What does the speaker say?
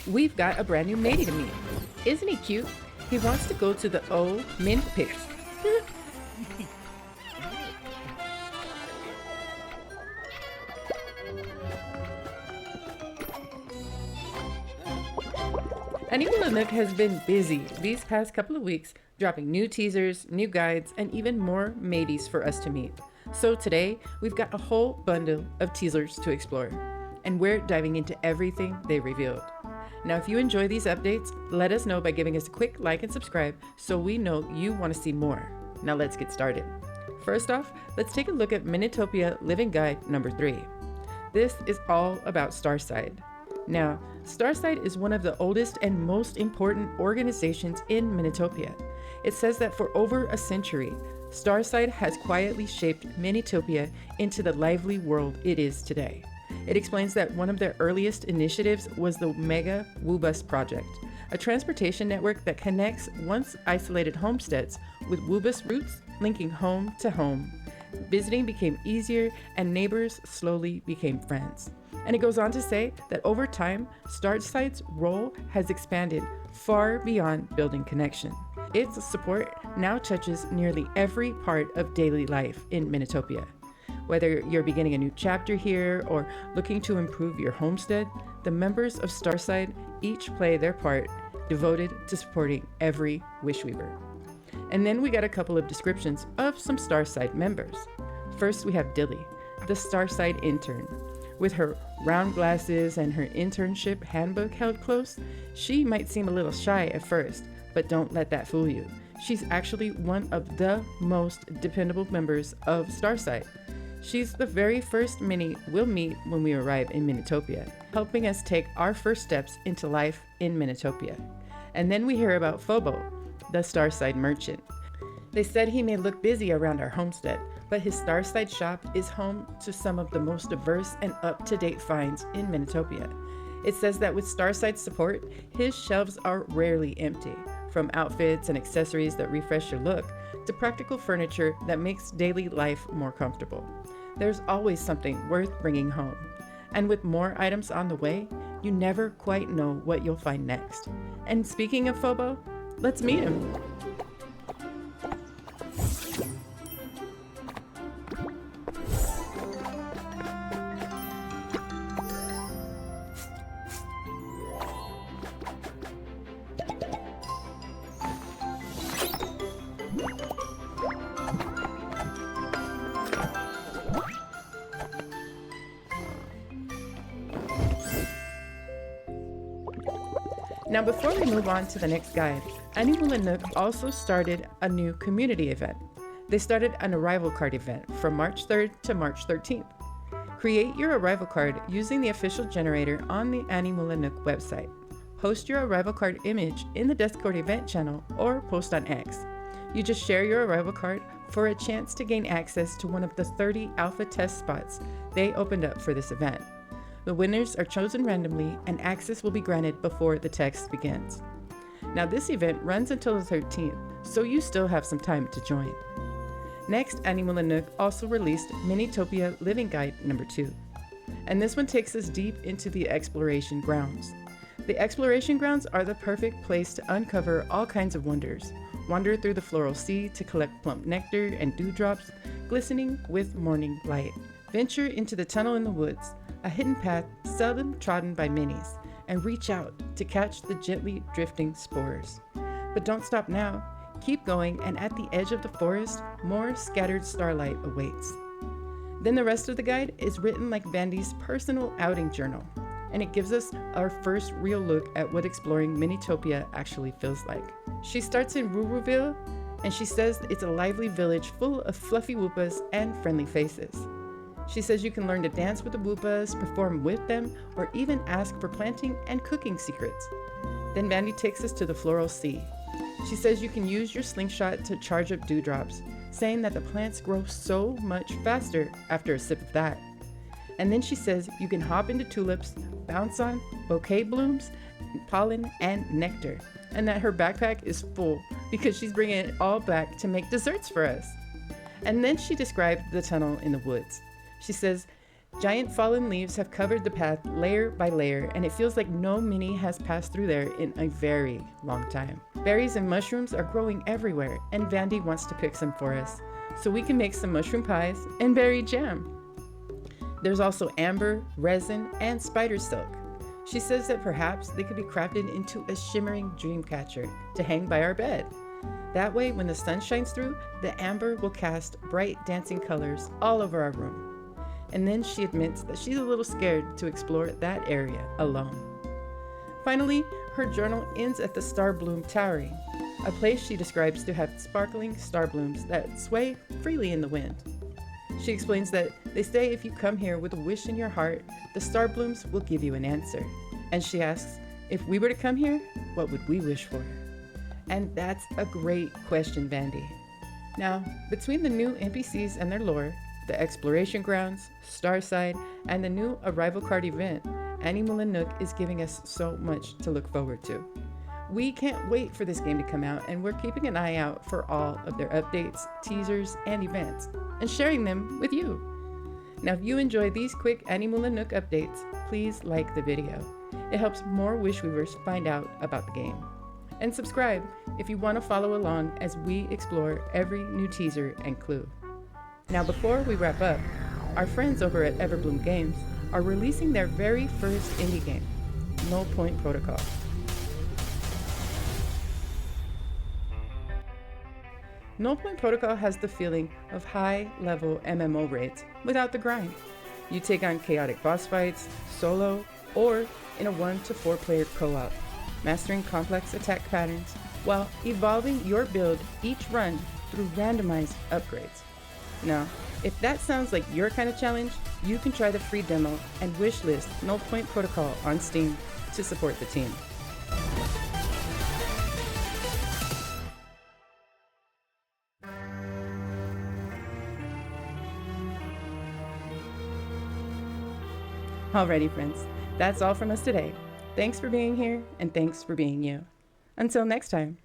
We've got a brand new matey to meet. Isn't he cute? He wants to go to the old Min Pits. Animula Nook has been busy these past couple of weeks, dropping new teasers, new guides, and even more mateys for us to meet. So today, we've got a whole bundle of teasers to explore, and we're diving into everything they revealed. Now, if you enjoy these updates, let us know by giving us a quick like and subscribe so we know you want to see more. Now let's get started. First off, let's take a look at Minietopia Living Guide number 3. This is all about Starside. Now, Starside is one of the oldest and most important organizations in Minietopia. It says that for over a century, Starside has quietly shaped Minietopia into the lively world it is today. It explains that one of their earliest initiatives was the Mega Woobus project, a transportation network that connects once isolated homesteads with Woobus routes linking home to home. Visiting became easier and neighbors slowly became friends. And it goes on to say that over time, Starside's role has expanded far beyond building connection. Its support now touches nearly every part of daily life in Minietopia. Whether you're beginning a new chapter here or looking to improve your homestead, the members of Starside each play their part, devoted to supporting every wishweaver. And then we got a couple of descriptions of some Starside members. First, we have Dilly, the Starside intern. With her round glasses and her internship handbook held close, she might seem a little shy at first, but don't let that fool you. She's actually one of the most dependable members of Starside. She's the very first Mini we'll meet when we arrive in Minietopia, helping us take our first steps into life in Minietopia. And then we hear about Phobbo, the Starside merchant. They said he may look busy around our homestead, but his Starside shop is home to some of the most diverse and up-to-date finds in Minietopia. It says that with Starside's support, his shelves are rarely empty, from outfits and accessories that refresh your look to practical furniture that makes daily life more comfortable. There's always something worth bringing home. And with more items on the way, you never quite know what you'll find next. And speaking of Phobbo, let's meet him. Now, before we move on to the next guide, Animula Nook also started a new community event. They started an arrival card event from March 3rd to March 13th. Create your arrival card using the official generator on the Animula Nook website. Post your arrival card image in the Discord event channel or post on X. You just share your arrival card for a chance to gain access to one of the 30 alpha test spots they opened up for this event. The winners are chosen randomly and access will be granted before the text begins. Now this event runs until the 13th, so you still have some time to join. Next, Animula Nook also released Minietopia Living Guide number 2. And this one takes us deep into the exploration grounds. The exploration grounds are the perfect place to uncover all kinds of wonders. Wander through the floral sea to collect plump nectar and dewdrops glistening with morning light. Venture into the tunnel in the woods, a hidden path seldom trodden by minis, and reach out to catch the gently drifting spores. But don't stop now. Keep going, and at the edge of the forest, more scattered starlight awaits. Then the rest of the guide is written like Vandi's personal outing journal, and it gives us our first real look at what exploring Minietopia actually feels like. She starts in Wuruville, and she says it's a lively village full of fluffy whoopas and friendly faces. She says you can learn to dance with the whoopas, perform with them, or even ask for planting and cooking secrets. Then Vandi takes us to the floral sea. She says you can use your slingshot to charge up dewdrops, saying that the plants grow so much faster after a sip of that. And then she says you can hop into tulips, bounce on bouquet blooms, pollen, and nectar, and that her backpack is full because she's bringing it all back to make desserts for us. And then she described the tunnel in the woods. She says Giant fallen leaves have covered the path layer by layer, and it feels like no mini has passed through there in a very long time. Berries and mushrooms are growing everywhere, and Vandi wants to pick some for us, so we can make some mushroom pies and berry jam. There's also amber, resin, and spider silk. She says that perhaps they could be crafted into a shimmering dream catcher to hang by our bed. That way, when the sun shines through, the amber will cast bright dancing colors all over our room. And then she admits that she's a little scared to explore that area alone. Finally, her journal ends at the Starbloom Towering, a place she describes to have sparkling starblooms that sway freely in the wind. She explains that they say if you come here with a wish in your heart, the starblooms will give you an answer. And she asks, if we were to come here, what would we wish for? And that's a great question, Vandi. Now, between the new NPCs and their lore, the exploration grounds, Starside, and the new arrival card event, Animula Nook is giving us so much to look forward to. We can't wait for this game to come out, and we're keeping an eye out for all of their updates, teasers, and events, and sharing them with you. Now, if you enjoy these quick Animula Nook updates, please like the video. It helps more Wish Weavers find out about the game. And subscribe if you want to follow along as we explore every new teaser and clue. Now, before we wrap up, our friends over at Everbloom Games are releasing their very first indie game, Nullpoint Protocol. Nullpoint Protocol has the feeling of high-level MMO raids without the grind. You take on chaotic boss fights, solo, or in a 1 to 4 player co-op, mastering complex attack patterns while evolving your build each run through randomized upgrades. Now, if that sounds like your kind of challenge, you can try the free demo and wishlist Nullpoint Protocol on Steam to support the team. Alrighty, friends, that's all from us today. Thanks for being here, and thanks for being you. Until next time.